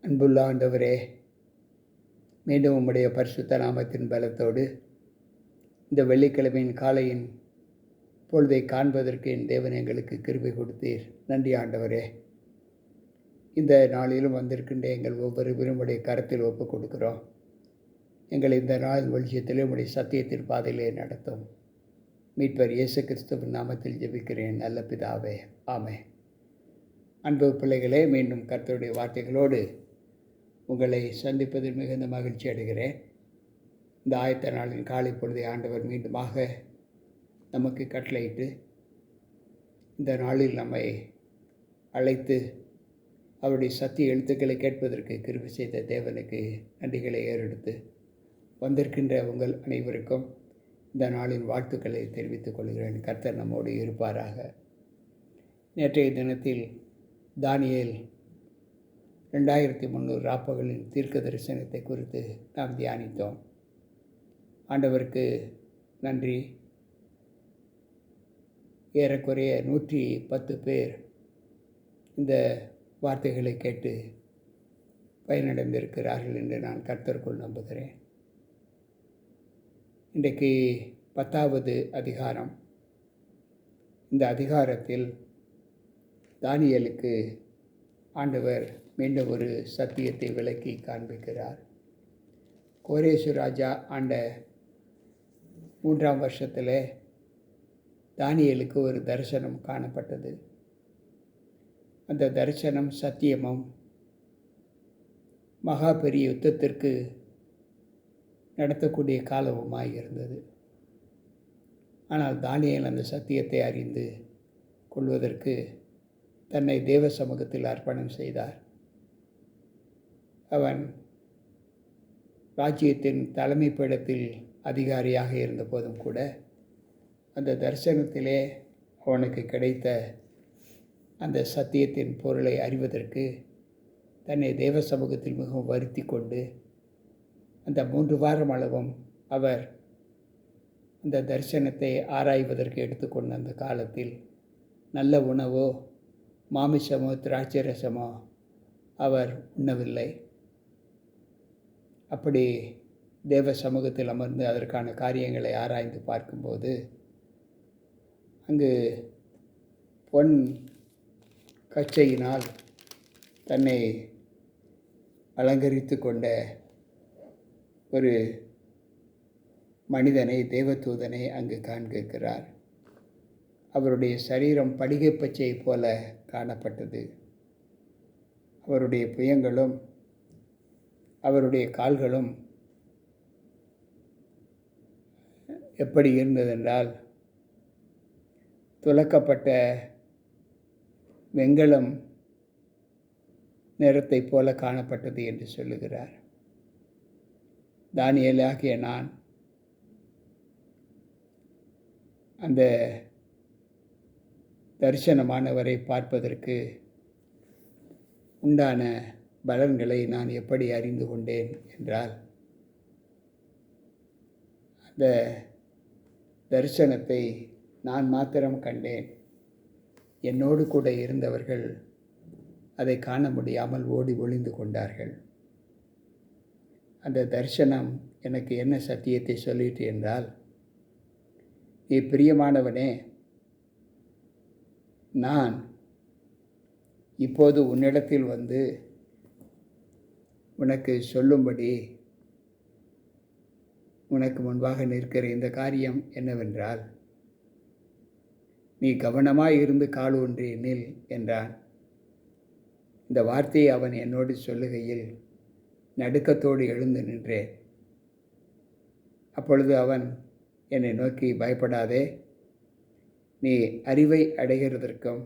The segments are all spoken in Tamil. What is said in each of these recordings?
அன்புள்ள ஆண்டவரே, மீண்டும் உம்முடைய பரிசுத்த நாமத்தின் பலத்தோடு இந்த வெள்ளிக்கிழமையின் காலையின் பொழுதை காண்பதற்கு என் தேவன் எங்களுக்கு கிருபை கொடுத்தீர். நன்றி ஆண்டவரே. இந்த நாளிலும் வந்திருக்கின்ற எங்கள் ஒவ்வொரு விரும்புடைய கரத்தில் ஒப்புக் கொடுக்கிறோம். எங்களை இந்த நாள் வெளிச்சத்திலே உம்முடைய சத்தியத்தின் பாதையிலே நடத்தும். மீட்பர் இயேசு கிறிஸ்துவின் நாமத்தில் ஜெபிக்கிறேன் நல்ல பிதாவே, ஆமென். அன்பு பிள்ளைகளே, மீண்டும் கர்த்தருடைய வார்த்தைகளோடு உங்களை சந்திப்பதில் மிகுந்த மகிழ்ச்சி அடைகிறேன். இந்த ஆயத்த நாளின் காலை பொழுதை ஆண்டவர் மீண்டுமாக நமக்கு கட்டளையிட்டு இந்த நாளில் நம்மை அழைத்து அவருடைய சத்திய எழுத்துக்களை கேட்பதற்கு கிருபை செய்த தேவனுக்கு நன்றிகளை ஏறெடுத்து வந்திருக்கின்ற உங்கள் அனைவருக்கும் இந்த நாளின் வாழ்த்துக்களை தெரிவித்துக் கொள்கிறேன். கர்த்தர் நம்மோடு இருப்பாராக. நேற்றைய தினத்தில் தானியேல் 2300 ராப்பகலின் தீர்க்க தரிசனத்தை குறித்து நாம் தியானித்தோம். ஆண்டவருக்கு நன்றி. ஏறக்குறைய 110 பேர் இந்த வார்த்தைகளை கேட்டு பயனடைந்திருக்கிறார்கள் என்று நான் கர்த்தருக்குள் நம்புகிறேன். இன்றைக்கு 10வது அதிகாரம். இந்த அதிகாரத்தில் தானியேலுக்கு ஆண்டவர் மீண்டும் ஒரு சத்தியத்தை விளக்கி காண்பிக்கிறார். கோரேசு ராஜா ஆண்ட 3ஆம் வருஷத்தில் தானியேலுக்கு ஒரு தரிசனம் காணப்பட்டது. அந்த தரிசனம் சத்தியமும் மகா பெரிய யுத்தத்திற்கு நடத்தக்கூடிய காலமுமாய் இருந்தது. ஆனால் தானியேல் அந்த சத்தியத்தை அறிந்து கொள்வதற்கு தன்னை தேவ சமூகத்தில் அர்ப்பணம் செய்தார். அவன் ராஜ்யத்தின் தலைமை பீடத்தில் அதிகாரியாக இருந்த போதும் கூட அந்த தரிசனத்திலே அவனுக்கு கிடைத்த அந்த சத்தியத்தின் பொருளை அறிவதற்கு தன்னை தேவ சமூகத்தில் மிகவும் வருத்தி கொண்டு அந்த 3 வாரம் அளவும் அவர் அந்த தரிசனத்தை ஆராய்வதற்கு எடுத்துக்கொண்ட அந்த காலத்தில் நல்ல உணவோ மாமிசமோ திராட்சை ரசமோ அவர் உண்ணவில்லை. அப்படி தேவ சமூகத்தில் அமர்ந்து அதற்கான காரியங்களை ஆராய்ந்து பார்க்கும்போது அங்கு பொன் கச்சையினால் தன்னை அலங்கரித்து கொண்ட ஒரு மனிதனை, தேவதூதனை அங்கு காண்கிறார். அவருடைய சரீரம் படிகை பச்சை போல காணப்பட்டது. அவருடைய புயங்களும் அவருடைய கால்களும் எப்படி இருந்ததென்றால் துலக்கப்பட்ட வெண்கலம் நிறத்தை போல காணப்பட்டது என்று சொல்லுகிறார். தானியேலாகிய நான் அந்த தரிசனமானவரை பார்ப்பதற்கு உண்டான பலன்களை நான் எப்படி அறிந்து கொண்டேன் என்றால், அந்த தரிசனத்தை நான் மாத்திரம் கண்டேன். என்னோடு கூட இருந்தவர்கள் அதை காண முடியாமல் ஓடி ஒளிந்து கொண்டார்கள். அந்த தரிசனம் எனக்கு என்ன சத்தியத்தை சொல்லிட்டு என்றால், நீ பிரியமானவனே, நான் இப்போது உன்னிடத்தில் வந்து உனக்கு சொல்லும்படி உனக்கு முன்பாக நிற்கிற இந்த காரியம் என்னவென்றால், நீ கவனமாய் இருந்து கால் ஊன்றி நில் என்றான். இந்த வார்த்தையை அவன் என்னோடு சொல்லுகையில் நடுக்கத்தோடு எழுந்து நின்றேன். அப்பொழுது அவன் என்னை நோக்கி, பயப்படாதே, நீ அறிவை அடைகிறதற்கும்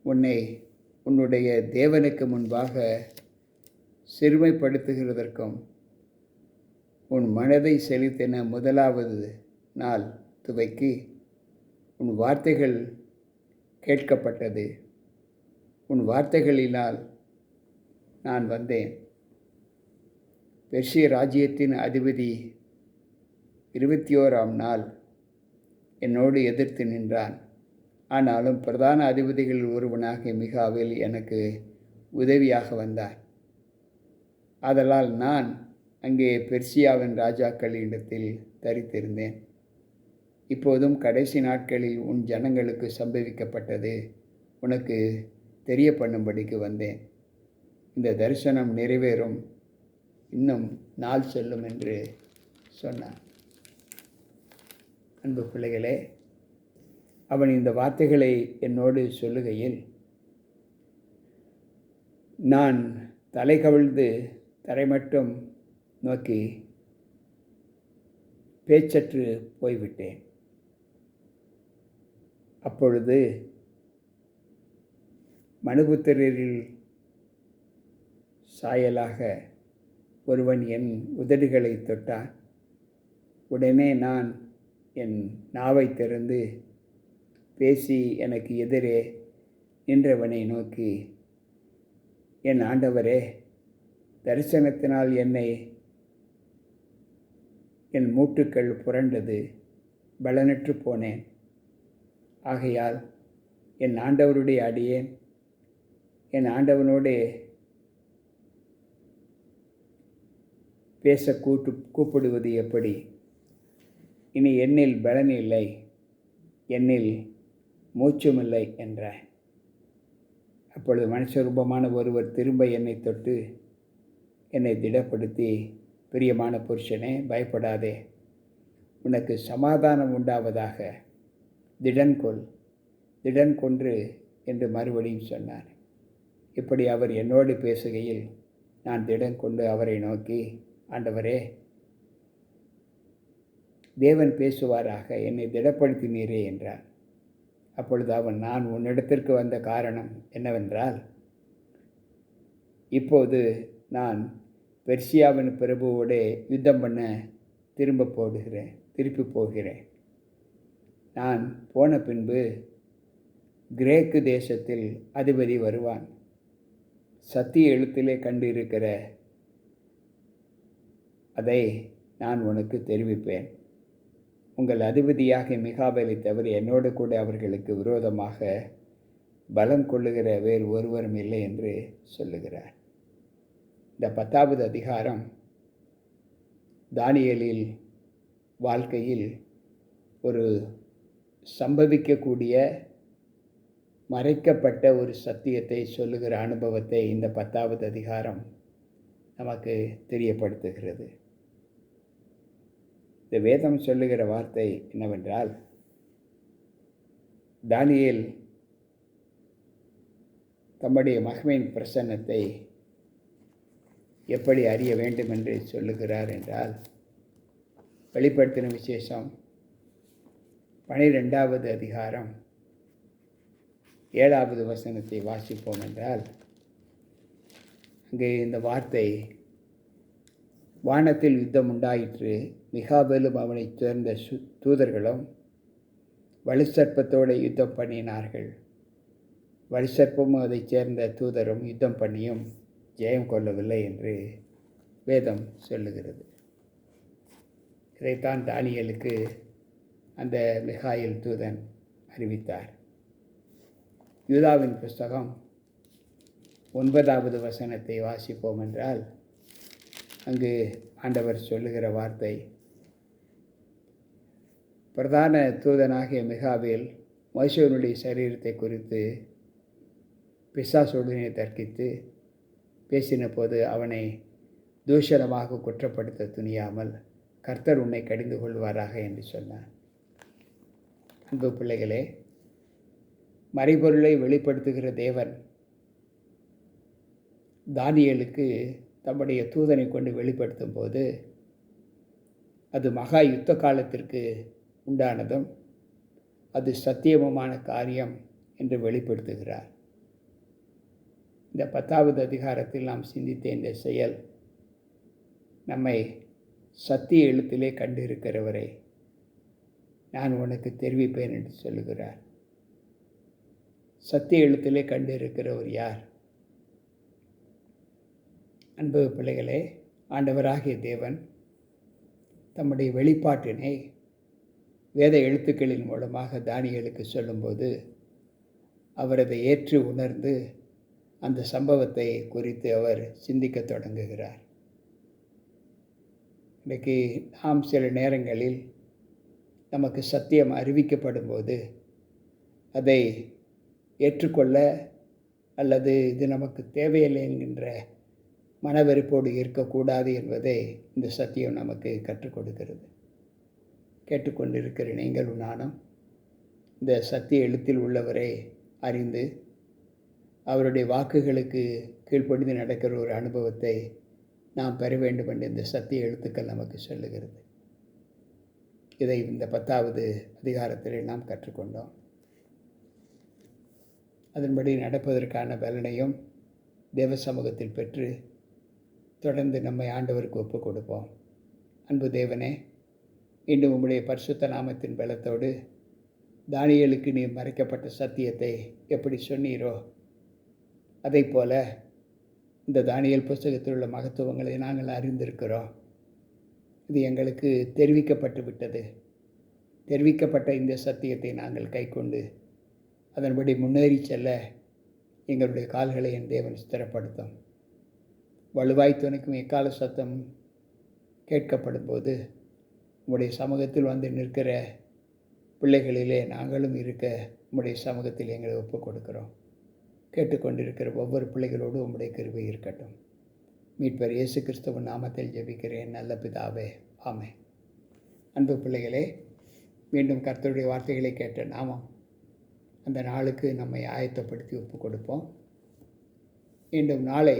உன்னை உன்னுடைய தேவனுக்கு முன்பாக சிறுமைப்படுத்துகிறதற்கும் உன் மனதை செலுத்தின முதலாவது நாள் துவக்கி உன் வார்த்தைகள் கேட்கப்பட்டது. உன் வார்த்தைகளினால் நான் வந்தேன். பெர்சிய ராஜ்யத்தின் அதிபதி 21ஆம் நாள் என்னோடு எதிர்த்து நின்றான். ஆனாலும் பிரதான அதிபதிகளில் ஒருவனாகிய மிகாவேல் எனக்கு உதவியாக வந்தார். ஆதலால் நான் அங்கே பெர்சியாவின் ராஜாக்களிடத்தில் தரித்திருந்தேன். இப்போதும் கடைசி நாட்களில் உன் ஜனங்களுக்கு சம்பவிக்கப்பட்டது உனக்கு தெரிய பண்ணும்படிக்கு வந்தேன். இந்த தரிசனம் நிறைவேறும், இன்னும் நாள் செல்லும் என்று சொன்னான். அன்பு பிள்ளைகளே, அவன் இந்த வார்த்தைகளை என்னோடு சொல்லுகையில் நான் தலை கவிழ்ந்து தரை மட்டும் நோக்கி பேச்சற்று போய்விட்டேன். அப்பொழுது மனுபுத்திரரில் சாயலாக ஒருவன் என் உதடுகளை தொட்டான். உடனே நான் என் நாவை திறந்து பேசி எனக்கு எதிரே நின்றவனை நோக்கி, என் ஆண்டவரே, தரிசனத்தினால் என் மூட்டுக்கள் புரண்டது, பலனற்று போனேன். ஆகையால் என் ஆண்டவருடைய அடியேன் என் ஆண்டவனோடு பேச கூப்பிடுவது எப்படி? இனி என்னில் பலன் இல்லை, என்னில் மூச்சுமில்லை என்றான். அப்பொழுது மனுஷரூபமான ஒருவர் திரும்ப என்னை தொட்டு என்னை திடப்படுத்தி, பிரியமான புருஷனே, பயப்படாதே, உனக்கு சமாதானம் உண்டாவதாக, திடன் கொன்று என்று மறுபடியும் சொன்னார். இப்படி அவர் என்னோடு பேசுகையில் நான் திடன் கொண்டு அவரை நோக்கி, ஆண்டவரே, தேவன் பேசுவாராக, என்னை திடப்படுத்தினீரே என்றார். அப்பொழுது அவன், நான் உன்னிடத்திற்கு வந்த காரணம் என்னவென்றால், இப்போது நான் பெர்சியாவின் பிரபுவோடு யுத்தம் பண்ண திருப்பி போகிறேன். நான் போன பின்பு கிரேக்கு தேசத்தில் அதிபதி வருவான். சத்திய எழுத்திலே கண்டு இருக்கிற அதை நான் உனக்கு தெரிவிப்பேன். உங்கள் அதிபதியாக மிகாவேலை தவிர என்னோடு கூட அவர்களுக்கு விரோதமாக பலம் கொள்ளுகிற வேறு ஒருவரும் இல்லை என்று சொல்லுகிறார். இந்த 10வது அதிகாரம் தானியேலின் வாழ்க்கையில் ஒரு சம்பவிக்கக்கூடிய மறைக்கப்பட்ட ஒரு சத்தியத்தை சொல்லுகிற அனுபவத்தை இந்த 10வது அதிகாரம் நமக்கு தெரியப்படுத்துகிறது. இந்த வேதம் சொல்லுகிற வார்த்தை என்னவென்றால், தானியேல் தம்முடைய மகிமையின் பிரசன்னத்தை எப்படி அறிய வேண்டும் என்று சொல்லுகிறார் என்றால், வெளிப்படுத்தின விசேஷம் 12வது அதிகாரம் 7வது வசனத்தை வாசிப்போம் என்றால், அங்கே இந்த வார்த்தை, வானத்தில் யுத்தம் உண்டாயிற்று, மிகாவேலும் அவனைச் சேர்ந்த தூதர்களும் வலுசற்பத்தோடு யுத்தம் பண்ணினார்கள். வலுசற்பமும் அதைச் சேர்ந்த தூதரும் யுத்தம் பண்ணியும் ஜெயம் கொள்ளவில்லை என்று வேதம் சொல்லுகிறது. இதைத்தான் தானியேலுக்கு அந்த மிகாயில் தூதன் அறிவித்தார். யூதாவின் புஸ்தகம் 9வது வசனத்தை வாசிப்போம் என்றால், அங்கு ஆண்டவர் சொல்லுகிற வார்த்தை, பிரதான தூதனாகிய மிகாவேல் மோசேயினுடைய சரீரத்தை குறித்து பிசாசுடனே தர்க்கித்து பேசின போது அவனை தூஷணமாக குற்றப்படுத்த துணியாமல் கர்த்தர் உன்னை கடிந்து கொள்வாராக என்று சொன்னார். அன்பு பிள்ளைகளே, மறைபொருளை வெளிப்படுத்துகிற தேவன் தானியேலுக்கு தம்முடைய தூதனை கொண்டு வெளிப்படுத்தும் போது அது மகா யுத்த காலத்திற்கு உண்டானதும் அது சத்தியமுமான காரியம் என்று வெளிப்படுத்துகிறார். இந்த 10வது அதிகாரத்தில் நாம் சிந்தித்த இந்த செயல் நம்மை சத்திய எழுத்திலே கண்டிருக்கிறவரை நான் உனக்கு தெரிவிப்பேன் என்று சொல்லுகிறார். சத்திய எழுத்திலே கண்டிருக்கிறவர் யார்? அன்பு பிள்ளைகளே, ஆண்டவராகிய தேவன் தம்முடைய வெளிப்பாட்டினை வேத எழுத்துக்களின் மூலமாக தானியேலுக்கு சொல்லும்போது அவர் அதை ஏற்று உணர்ந்து அந்த சம்பவத்தை குறித்து அவர் சிந்திக்க தொடங்குகிறார். இன்றைக்கு நாம் சில நேரங்களில் நமக்கு சத்தியம் அறிவிக்கப்படும்போது அதை ஏற்றுக்கொள்ள அல்லது இது நமக்கு தேவையில்லை என்கின்ற மனவெறுப்போடு இருக்கக்கூடாது என்பதை இந்த சத்தியம் நமக்கு கற்றுக் கொடுக்கிறது. கேட்டுக்கொண்டிருக்கிற நீங்களும் நானும் இந்த சத்திய எழுத்தில் உள்ளவரை அறிந்து அவருடைய வாக்குகளுக்கு கீழ்ப்படிந்து நடக்கிற ஒரு அனுபவத்தை நாம் பெற வேண்டும் என்று இந்த சத்திய எழுத்துக்கள் நமக்கு சொல்லுகிறது. இதை இந்த 10வது அதிகாரத்தில் நாம் கற்றுக்கொண்டோம். அதன்படி நடப்பதற்கான பலனையும் தேவ சமூகத்தில் பெற்று தொடர்ந்து நம்மை ஆண்டவருக்கு ஒப்புக் கொடுப்போம். அன்பு தேவனே, மீண்டும் உம்முடைய பரிசுத்த நாமத்தின் பலத்தோடு தானியேலுக்கு நீர் மறைக்கப்பட்ட சத்தியத்தை எப்படி சொன்னீரோ அதைப் போல இந்த தானியேல் புஸ்தகத்தில் உள்ள மகத்துவங்களை நாங்கள் அறிந்திருக்கிறோம். இது எங்களுக்கு தெரிவிக்கப்பட்டு விட்டது. தெரிவிக்கப்பட்ட இந்த சத்தியத்தை நாங்கள் கைக்கொண்டு அதன்படி முன்னேறி செல்ல எங்களுடைய கால்களை என் தேவன் ஸ்திரப்படுத்தும். வலுவாய் துணைக்கும் எக்கால சத்தம் கேட்கப்படும் போது உம்முடைய சமூகத்தில் வந்து நிற்கிற பிள்ளைகளிலே நாங்களும் இருக்க உம்முடைய சமூகத்தில் எங்களை ஒப்புக் கொடுக்கிறோம். கேட்டுக்கொண்டிருக்கிற ஒவ்வொரு பிள்ளைகளோடு உம்முடைய கிருபை இருக்கட்டும். மீட்பர் இயேசு கிறிஸ்துவின் நாமத்தில் ஜெபிக்கிறேன் நல்ல பிதாவே, ஆமென். அன்பு பிள்ளைகளே, மீண்டும் கர்த்தருடைய வார்த்தைகளை கேட்ட நாமும் அந்த நாளுக்கு நம்மை ஆயத்தப்படுத்தி ஒப்புக் கொடுப்போம். மீண்டும் நாளை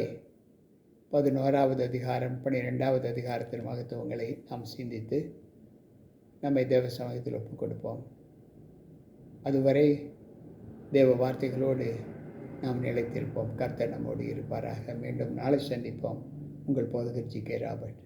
11வது அதிகாரம் 12வது அதிகாரத்தின் மகத்துவங்களை நாம் சிந்தித்து நம்மை தேவ சமூகத்தில் ஒப்புக் கொடுப்போம். அதுவரை தேவ வார்த்தைகளோடு நாம் நிலைத்திருப்போம். கர்த்தர் நம்மோடு இருப்பாராக. மீண்டும் நாளை சந்திப்போம். உங்கள் போதகர் ஜி.கே. ராபர்ட்.